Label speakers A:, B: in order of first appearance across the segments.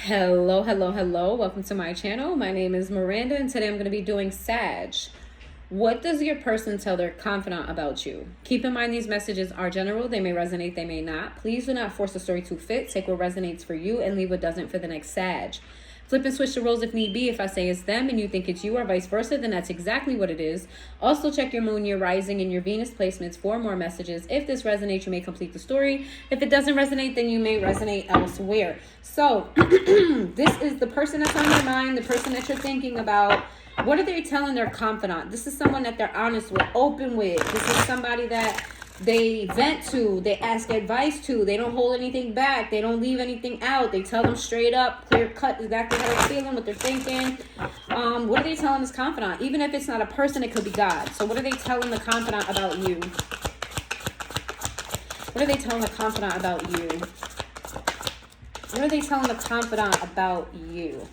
A: Hello, hello, hello. Welcome to my channel. My name is Miranda, and today I'm going to be doing Sag. What does your person tell their confidant about you? Keep in mind these messages are general. They may resonate, they may not. Please do not force the story to fit. Take what resonates for you and leave what doesn't for the next Sag. Flip and switch the roles if need be. If I say it's them and you think it's you or vice versa, then that's exactly what it is. Also check your moon, your rising, and your Venus placements for more messages. If this resonates, you may complete the story. If it doesn't resonate, then you may resonate elsewhere. So this is the person that's on your mind, the person that you're thinking about. What are they telling their confidant? This is someone that they're honest with, open with. This is somebody that they vent to, they ask advice to, they don't hold anything back, they don't leave anything out, they tell them straight up, clear cut, exactly how they're feeling, what they're thinking. What are they telling this confidant? Even if it's not a person, it could be God. So what are they telling the confidant about you? What are they telling the confidant about you? What are they telling the confidant about you?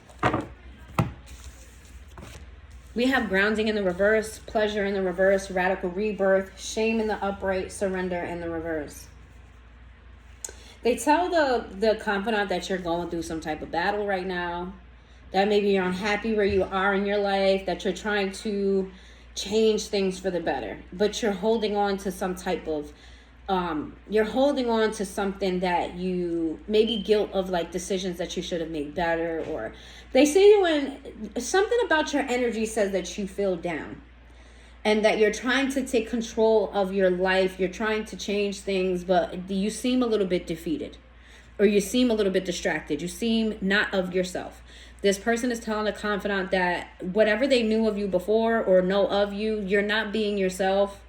A: We have grounding in the reverse, pleasure in the reverse, radical rebirth, shame in the upright, surrender in the reverse. They tell the confidant that you're going through some type of battle right now, that maybe you're unhappy where you are in your life, that you're trying to change things for the better, but you're holding on to some type of you're holding on to something that you maybe guilt of, like decisions that you should have made better, or they say you when something about your energy says that you feel down and that you're trying to take control of your life, you're trying to change things, but you seem a little bit defeated or you seem a little bit distracted, you seem not of yourself. This person is telling a confidant that whatever they knew of you before or know of you, you're not being yourself.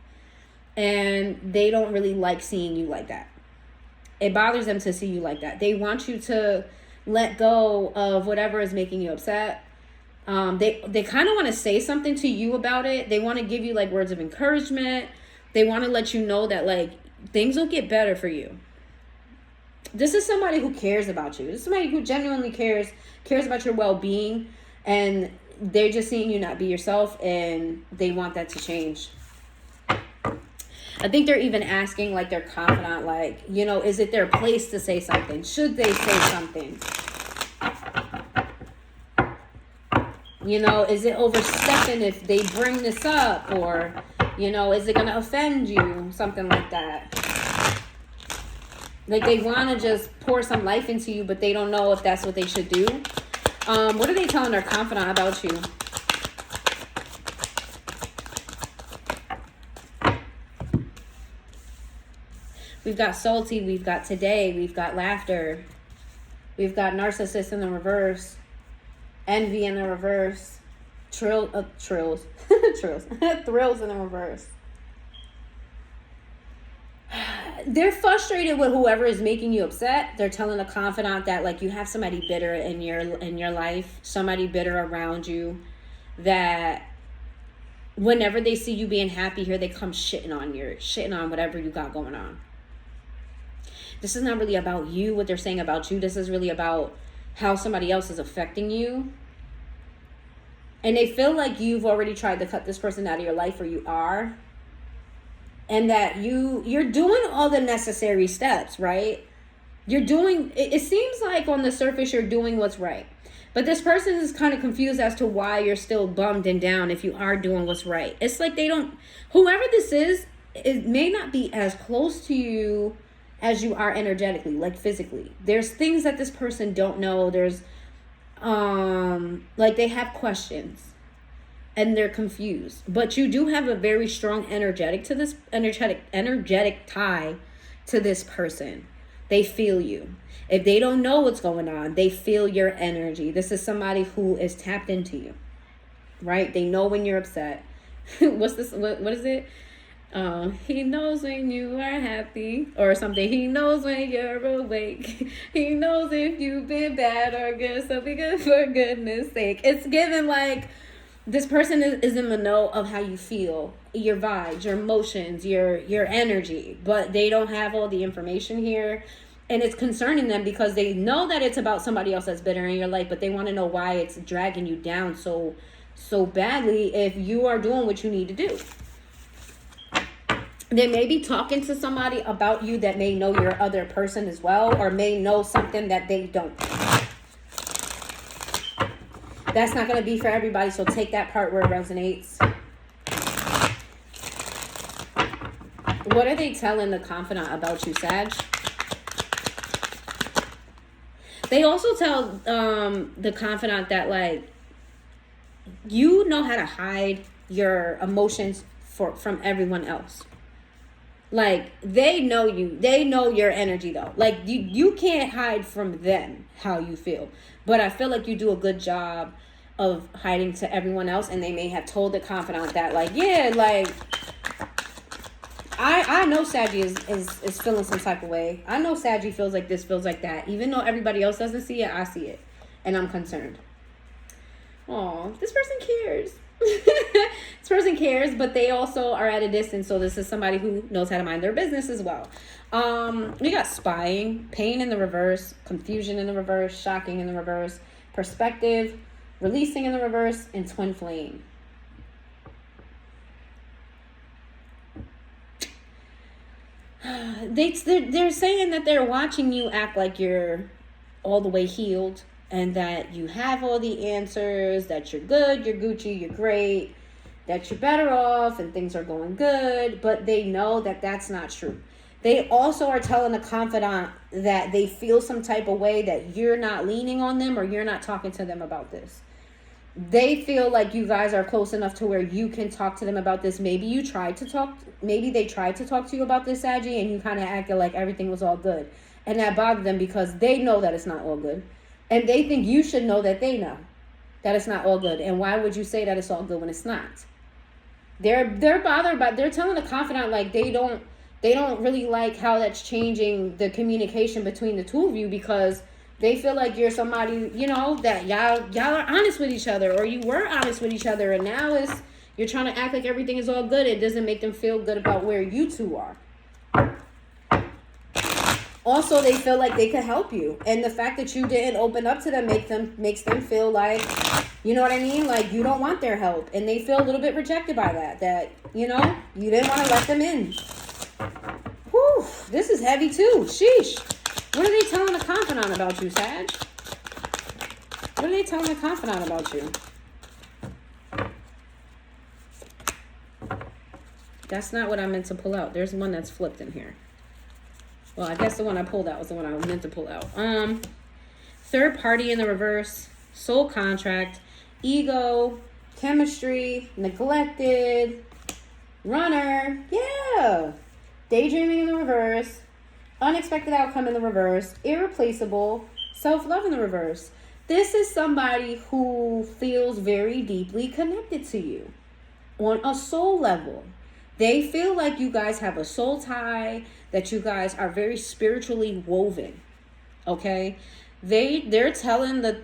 A: And they don't really like seeing you like that. It bothers them to see you like that. They want you to let go of whatever is making you upset. They kind of want to say something to you about it. They want to give you like words of encouragement. They want to let you know that like things will get better for you. This is somebody who cares about you. This is somebody who genuinely cares about your well-being, and they're just seeing you not be yourself, and they want that to change. I think they're even asking like their confidant, like, you know, is it their place to say something? Should they say something? You know, is it overstepping if they bring this up? Or, you know, is it going to offend you? Something like that. Like they want to just pour some life into you, but they don't know if that's what they should do. What are they telling their confidant about you? We've got salty, we've got today, we've got laughter. We've got narcissist in the reverse, envy in the reverse, thrills in the reverse. They're frustrated with whoever is making you upset. They're telling the confidant that like you have somebody bitter in your life, somebody bitter around you, that whenever they see you being happy, here they come shitting on whatever you got going on. This is not really about you, what they're saying about you. This is really about how somebody else is affecting you. And they feel like you've already tried to cut this person out of your life, or you are. And that you're doing all the necessary steps, right? It seems like on the surface you're doing what's right. But this person is kind of confused as to why you're still bummed and down if you are doing what's right. It's like whoever this is, it may not be as close to you as you are energetically, like physically. There's things that this person don't know. There's like they have questions and they're confused, but you do have a very strong energetic tie to this person. They feel you. If they don't know what's going on, they feel your energy. This is somebody who is tapped into you, right? They know when you're upset. What is it? He knows when you are happy or something. He knows when you're awake. He knows if you've been bad or good. So be good for goodness sake. It's given like this person is in the know of how you feel, your vibes, your emotions, your energy, but they don't have all the information here. And it's concerning them because they know that it's about somebody else that's bitter in your life, but they want to know why it's dragging you down so badly if you are doing what you need to do. They may be talking to somebody about you that may know your other person as well, or may know something that they don't. That's not going to be for everybody, so take that part where it resonates. What are they telling the confidant about you, Sag? They also tell the confidant that, like, you know how to hide your emotions from everyone else. Like, they know you. They know your energy, though. Like, you can't hide from them how you feel. But I feel like you do a good job of hiding to everyone else. And they may have told the confidant that, like, yeah, like, I know Saggy is feeling some type of way. I know Saggy feels like this, feels like that. Even though everybody else doesn't see it, I see it. And I'm concerned. Oh, this person cares. This person cares, but they also are at a distance. So this is somebody who knows how to mind their business as well. We got spying, pain in the reverse, confusion in the reverse, shocking in the reverse, perspective, releasing in the reverse, and twin flame. They're saying that they're watching you act like you're all the way healed and that you have all the answers, that you're good, you're Gucci, you're great, that you're better off and things are going good, but they know that that's not true. They also are telling the confidant that they feel some type of way that you're not leaning on them or you're not talking to them about this. They feel like you guys are close enough to where you can talk to them about this. Maybe they tried to talk to you about this, Saggy, and you kind of acted like everything was all good. And that bothered them because they know that it's not all good. And they think you should know that they know that it's not all good. And why would you say that it's all good when it's not? They're bothered by, they're telling the confidant like they don't really like how that's changing the communication between the two of you, because they feel like you're somebody, you know, that y'all are honest with each other, or you were honest with each other, and now you're trying to act like everything is all good. It doesn't make them feel good about where you two are. Also, they feel like they could help you, and the fact that you didn't open up to them makes them feel like, you know what I mean, like you don't want their help, and they feel a little bit rejected by that you know, you didn't want to let them in. Whew, this is heavy too. Sheesh. What are they telling the confidant about you, Sag? What are they telling the confidant about you? That's not what I meant to pull out. There's one that's flipped in here. Well, I guess the one I pulled out was the one I meant to pull out. Third party in the reverse, soul contract, ego, chemistry, neglected, runner, yeah. Daydreaming in the reverse, unexpected outcome in the reverse, irreplaceable, self-love in the reverse. This is somebody who feels very deeply connected to you on a soul level. They feel like you guys have a soul tie, that you guys are very spiritually woven. Okay? They're telling the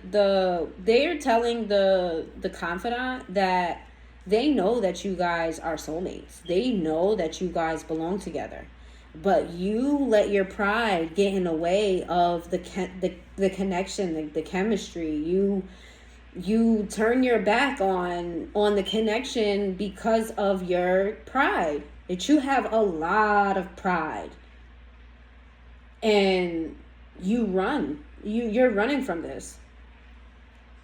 A: confidant that they know that you guys are soulmates. They know that you guys belong together. But you let your pride get in the way of the connection, the chemistry. You turn your back on the connection because of your pride. That you have a lot of pride. And you run. You're running from this.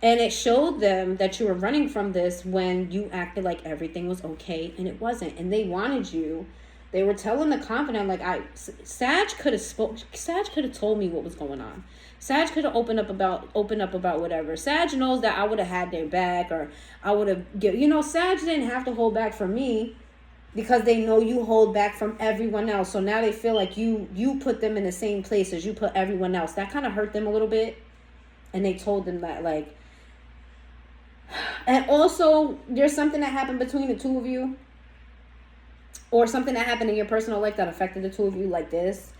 A: And it showed them that you were running from this when you acted like everything was okay and it wasn't. And they wanted you. They were telling the confidant, like, Sag could have told me what was going on. Sag could have opened up about whatever. Sag knows that I would have had their back, or I would have, Sag didn't have to hold back from me because they know you hold back from everyone else. So now they feel like you put them in the same place as you put everyone else. That kind of hurt them a little bit. And they told them that, like, and also there's something that happened between the two of you, or something that happened in your personal life that affected the two of you like this.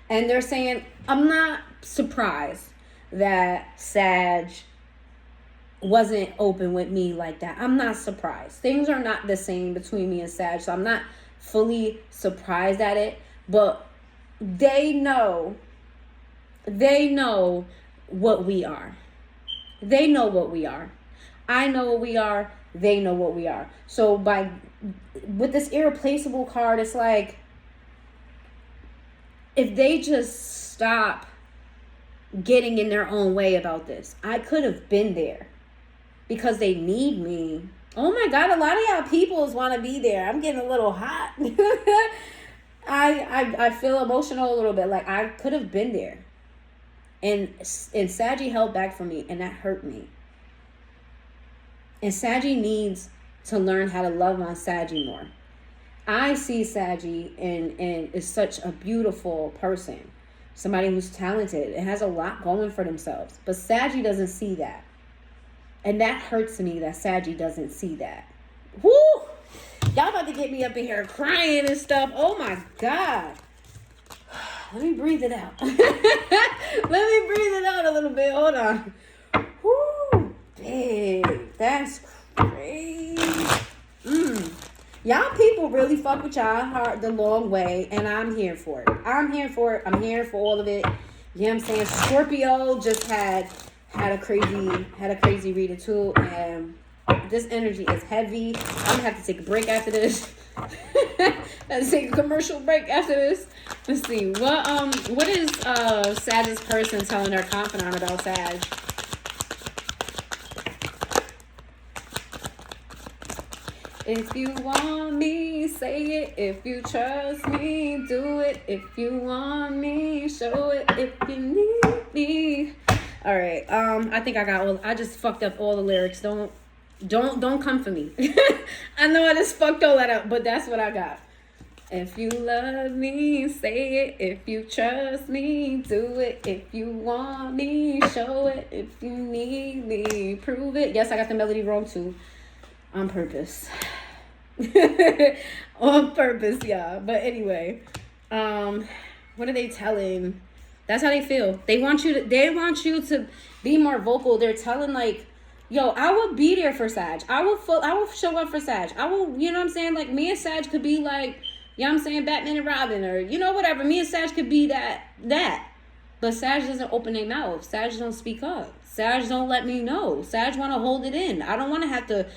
A: And they're saying, I'm not surprised that Sag wasn't open with me like that. I'm not surprised. Things are not the same between me and Sag, so I'm not fully surprised at it. But they know what we are. They know what we are. I know what we are. They know what we are. So with this irreplaceable card, it's like, if they just stop getting in their own way about this. I could have been there. because they need me. Oh my God, a lot of y'all peoples want to be there. I'm getting a little hot. I feel emotional a little bit. Like I could have been there. And Saggy held back from me, and that hurt me. And Saggy needs to learn how to love on Saggy more. I see Saggy and is such a beautiful person. Somebody who's talented and has a lot going for themselves. But Saggy doesn't see that. And that hurts me that Saggy doesn't see that. Woo! Y'all about to get me up in here crying and stuff. Oh my God. Let me breathe it out. Let me breathe it out a little bit. Hold on. Woo! Babe, that's crazy. Y'all people really fuck with y'all heart the long way, and I'm here for it. I'm here for it. I'm here for all of it. You know what I'm saying? Scorpio just had a crazy reader too, and this energy is heavy. I'm gonna have to take a break after this. Let's take a commercial break after this. Let's see what is Sag's person telling their confidant about Sag? If you want me, say it. If you trust me, do it. If you want me, show it. If you need me. All right. I think I just fucked up all the lyrics. Don't come for me. I know I just fucked all that up, but that's what I got. If you love me, say it. If you trust me, do it. If you want me, show it. If you need me, prove it. Yes, I got the melody wrong too. On purpose. On purpose, yeah. But anyway, what are they telling? That's how they feel. They want you to be more vocal. They're telling like, yo, I will be there for Sag. I will show up for Sag. I will, you know what I'm saying? Like me and Sag could be like, you know what I'm saying, Batman and Robin, or you know, whatever. Me and Sag could be that. But Sag doesn't open their mouth. Sag don't speak up. Sag don't let me know. Sag want to hold it in. I don't want to have to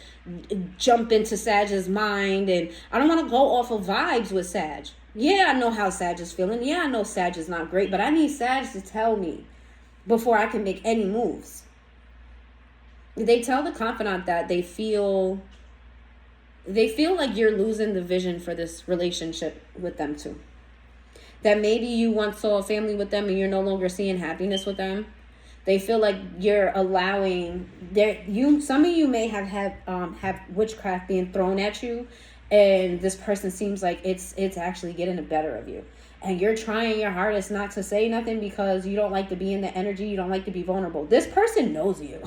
A: jump into Sag's mind, and I don't want to go off of vibes with Sag. Yeah, I know how Sag is feeling. Yeah, I know Sag is not great, but I need Sag to tell me before I can make any moves. They tell the confidant that they feel like you're losing the vision for this relationship with them too. That maybe you once saw a family with them and you're no longer seeing happiness with them. They feel like you're allowing some of you may have witchcraft being thrown at you, and this person seems like it's actually getting the better of you. And you're trying your hardest not to say nothing because you don't like to be in the energy, you don't like to be vulnerable. This person knows you.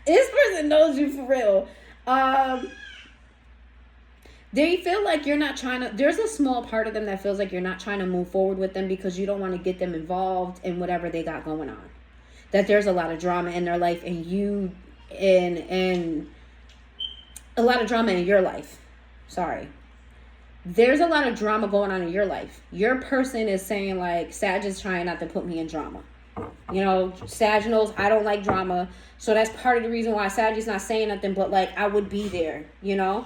A: This person knows you for real. They feel like you're not trying to, there's a small part of them that feels like you're not trying to move forward with them because you don't want to get them involved in whatever they got going on. That there's a lot of drama in their life, and a lot of drama in your life. Sorry. There's a lot of drama going on in your life. Your person is saying like, Sag is trying not to put me in drama. You know, Sag knows I don't like drama. So that's part of the reason why Sag is not saying nothing, but like I would be there, you know?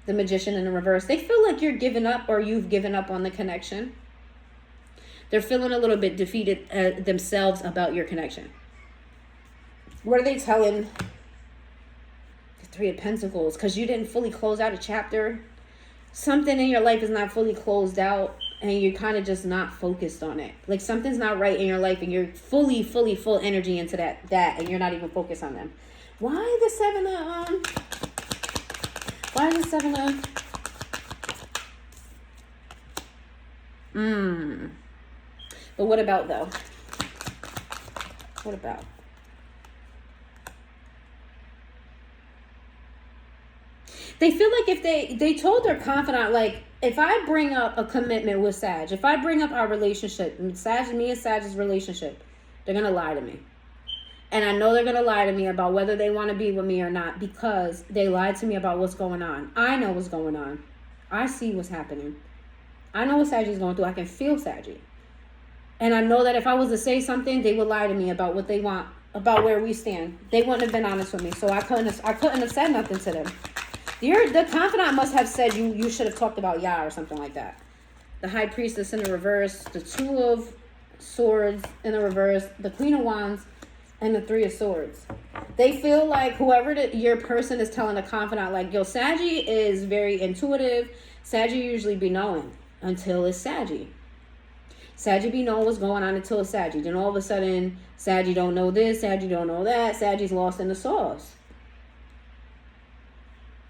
A: The Magician in the reverse. They feel like you're giving up, or you've given up on the connection. They're feeling a little bit defeated themselves about your connection. What are they telling the Three of Pentacles? Because you didn't fully close out a chapter. Something in your life is not fully closed out, and you're kind of just not focused on it. Like something's not right in your life, and you're full energy into that, and you're not even focused on them. Why the Seven of... But what about though? What about? They feel like if they told their confidant, like, if I bring up a commitment with Sag, if I bring up our relationship, me and Sag's relationship, they're going to lie to me. And I know they're going to lie to me about whether they want to be with me or not, because they lied to me about what's going on. I know what's going on. I see what's happening. I know what Saggy's going through. I can feel Saggy. And I know that if I was to say something, they would lie to me about what they want, about where we stand. They wouldn't have been honest with me, so I couldn't have said nothing to them. The confidant must have said you should have talked about Yah or something like that. The High Priestess in the reverse, the Two of Swords in the reverse, the Queen of Wands, and the Three of Swords. They feel like whoever your person is telling a confidant, like, yo, Saggy is very intuitive. Saggy usually be knowing until it's Saggy. Saggy be knowing what's going on until it's Saggy. Then all of a sudden, Saggy don't know this, Saggy don't know that. Saggy's lost in the sauce.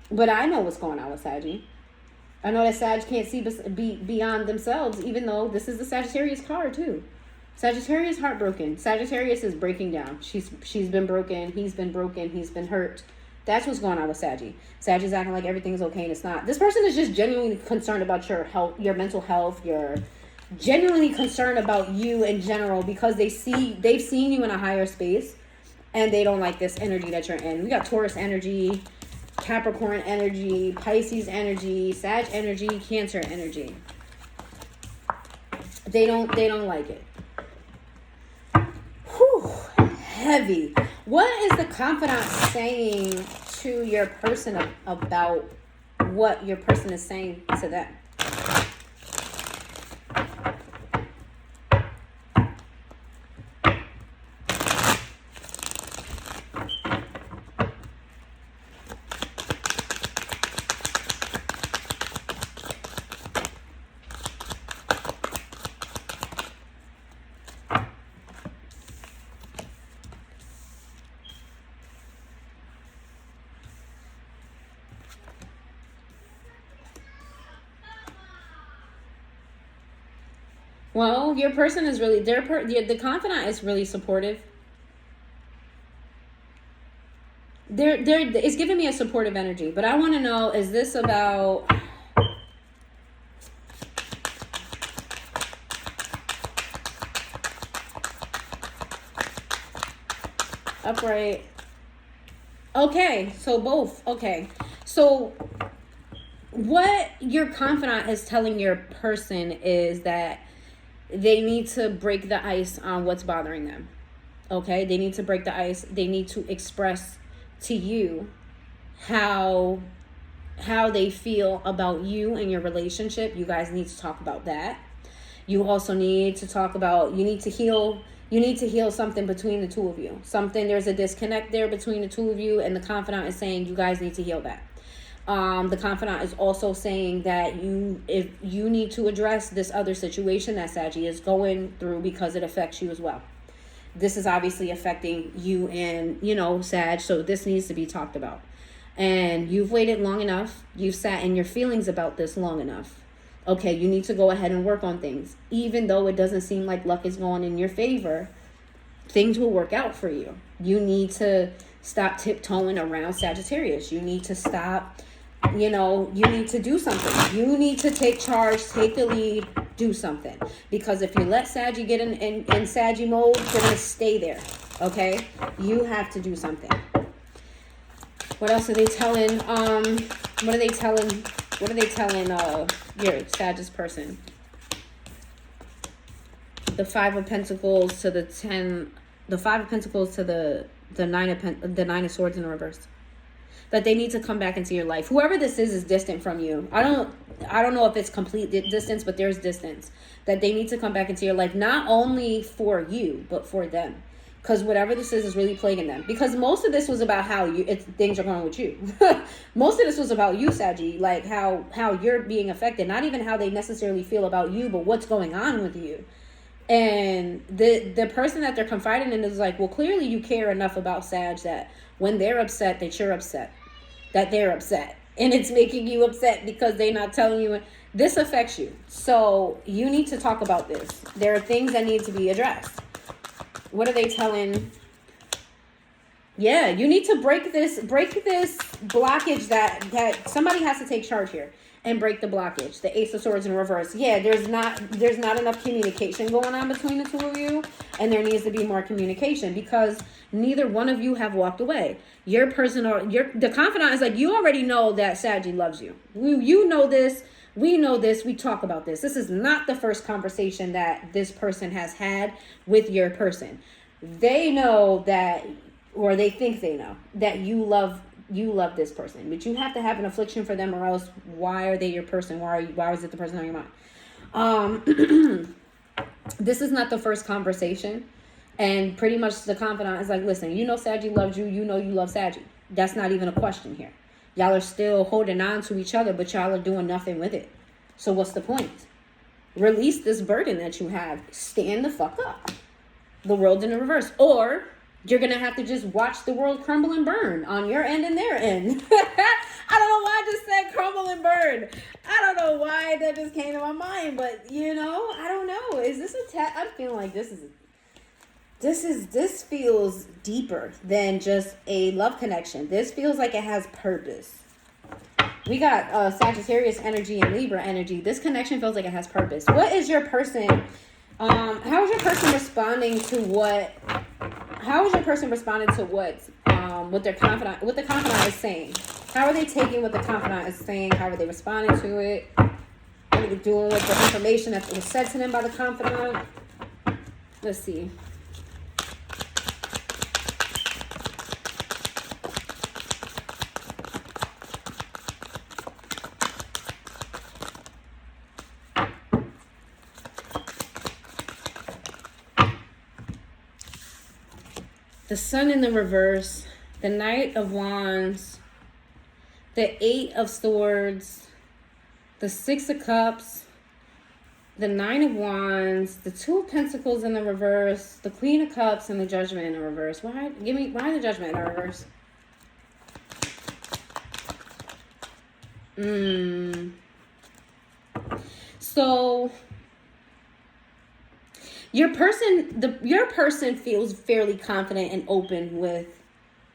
A: But I know what's going on with Saggy. I know that Sag can't see beyond themselves, even though this is the Sagittarius card too. Sagittarius heartbroken. Sagittarius is breaking down. She's been broken. He's been broken. He's been hurt. That's what's going on with Saggy. Sag is acting like everything's okay and it's not. This person is just genuinely concerned about your health, your mental health. You're genuinely concerned about you in general because they've seen you in a higher space and they don't like this energy that you're in. We got Taurus energy, Capricorn energy, Pisces energy, Sag energy, Cancer energy. They don't like it. Whew, heavy. What is the confidant saying to your person about what your person is saying to them? Well, your person is really, the confidant is really supportive. It's giving me a supportive energy, but I want to know, is this about upright? Okay, so both. Okay, so what your confidant is telling your person is that they need to break the ice on what's bothering them. Okay, they need to break the ice. They need to express to you how they feel about you and your relationship. You guys need to talk about that. You also need to talk about, you need to heal something between the two of you. There's a disconnect there between the two of you, and the confidant is saying you guys need to heal that. The confidant is also saying that if you need to address this other situation that Saggy is going through because it affects you as well. This is obviously affecting you and, Sag, so this needs to be talked about. And you've waited long enough. You've sat in your feelings about this long enough. Okay, you need to go ahead and work on things. Even though it doesn't seem like luck is going in your favor, things will work out for you. You need to stop tiptoeing around Sagittarius. You need to stop... you need to do something. You need to take charge, take the lead, do something. Because if you let Saggy get in Saggy mode, you're going to stay there. Okay? You have to do something. What else are they telling? What are they telling your Sagittarius person? The Five of Pentacles to the 10, the Five of Pentacles to the Nine of Swords in reverse. That they need to come back into your life. Whoever this is distant from you. I don't know if it's complete distance, but there's distance. That they need to come back into your life, not only for you, but for them. Because whatever this is really plaguing them. Because most of this was about how things are going with you. Most of this was about you, Saggy. Like how you're being affected. Not even how they necessarily feel about you, but what's going on with you. And the person that they're confiding in is like, well, clearly you care enough about Sag that when they're upset, that you're upset. That they're upset. And it's making you upset because they're not telling you. This affects you. So you need to talk about this. There are things that need to be addressed. What are they telling? Yeah, you need to break this blockage that somebody has to take charge here and break the blockage. The Ace of Swords in reverse. Yeah, there's not enough communication going on between the two of you, and there needs to be more communication because neither one of you have walked away. Your person or the confidant is like, you already know that Saggy loves you. You know this. We know this. We talk about this. This is not the first conversation that this person has had with your person. They know that, or they think they know that you love this person, but you have to have an affliction for them, or else why are they your person? Why is it the person on your mind? This is not the first conversation. And pretty much the confidant is like, listen, you know Saggy loves you. You know you love Saggy. That's not even a question here. Y'all are still holding on to each other, but y'all are doing nothing with it. So what's the point? Release this burden that you have. Stand the fuck up. The world in the reverse. Or you're going to have to just watch the world crumble and burn on your end and their end. I don't know why I just said crumble and burn. I don't know why that just came to my mind. But, you know, I don't know. Is this I'm feeling like this feels deeper than just a love connection. This feels like it has purpose. We got Sagittarius energy and Libra energy. This connection feels like it has purpose. What is your person? How is your person responding to what? How is your person responding to what the confidant is saying? How are they taking what the confidant is saying? How are they responding to it? What are they doing with the information that was said to them by the confidant? Let's see. The Sun in the reverse, the Knight of Wands, the Eight of Swords, the Six of Cups, the Nine of Wands, the Two of Pentacles in the reverse, the Queen of Cups, and the Judgment in the reverse. Why the Judgment in the reverse? So your person feels fairly confident and open with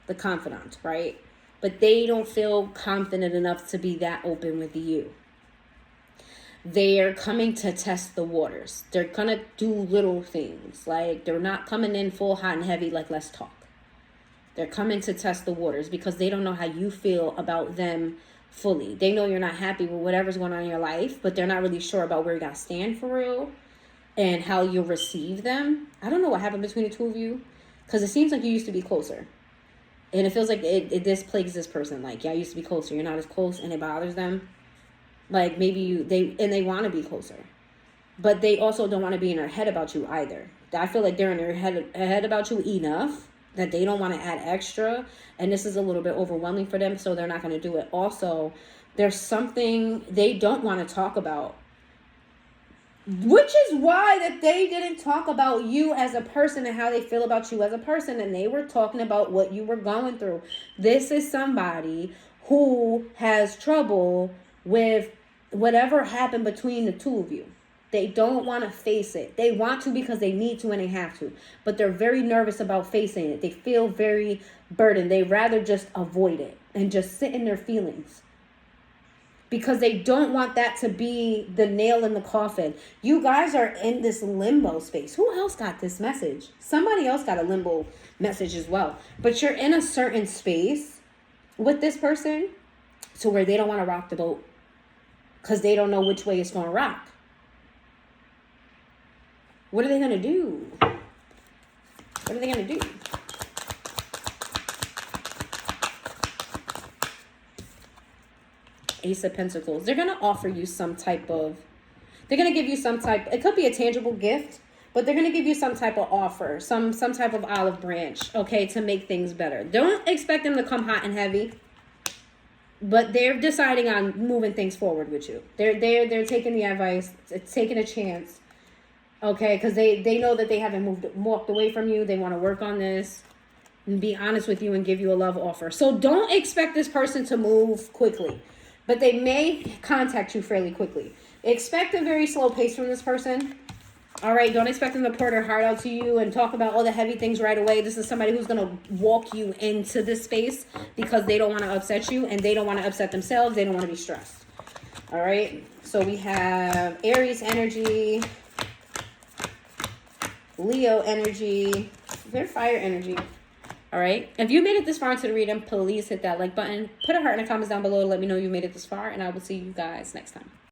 A: the confidant, right? But they don't feel confident enough to be that open with you. They're coming to test the waters. They're gonna do little things. Like, they're not coming in full hot and heavy like, let's talk. They're coming to test the waters because they don't know how you feel about them fully. They know you're not happy with whatever's going on in your life, but they're not really sure about where you gotta stand for real and how you'll receive them. I don't know what happened between the two of you, because it seems like you used to be closer. And it feels like this plagues this person. Like, y'all used to be closer. You're not as close, and it bothers them. Like, maybe they want to be closer. But they also don't want to be in their head about you either. I feel like they're in their head about you enough that they don't want to add extra. And this is a little bit overwhelming for them, so they're not going to do it. Also, there's something they don't want to talk about, which is why that they didn't talk about you as a person and how they feel about you as a person. And they were talking about what you were going through. This is somebody who has trouble with whatever happened between the two of you. They don't want to face it. They want to because they need to and they have to. But they're very nervous about facing it. They feel very burdened. They rather just avoid it and just sit in their feelings, because they don't want that to be the nail in the coffin. You guys are in this limbo space. Who else got this message? Somebody else got a limbo message as well. But you're in a certain space with this person to where they don't want to rock the boat because they don't know which way it's going to rock. What are they going to do? What are they going to do? Ace of Pentacles. They're going to offer you some type of, they're going to give you some type, it could be a tangible gift, but they're going to give you some type of offer, some type of olive branch, okay, to make things better. Don't expect them to come hot and heavy, but they're deciding on moving things forward with you. They're taking the advice, taking a chance, okay, because they know that they haven't walked away from you. They want to work on this and be honest with you and give you a love offer. So don't expect this person to move quickly, but they may contact you fairly quickly. Expect a very slow pace from this person. All right, don't expect them to pour their heart out to you and talk about all the heavy things right away. This is somebody who's going to walk you into this space because they don't want to upset you and they don't want to upset themselves. They don't want to be stressed. All right, so we have Aries energy, Leo energy, they're fire energy. All right. If you made it this far into the reading, please hit that like button. Put a heart in the comments down below to let me know you made it this far. And I will see you guys next time.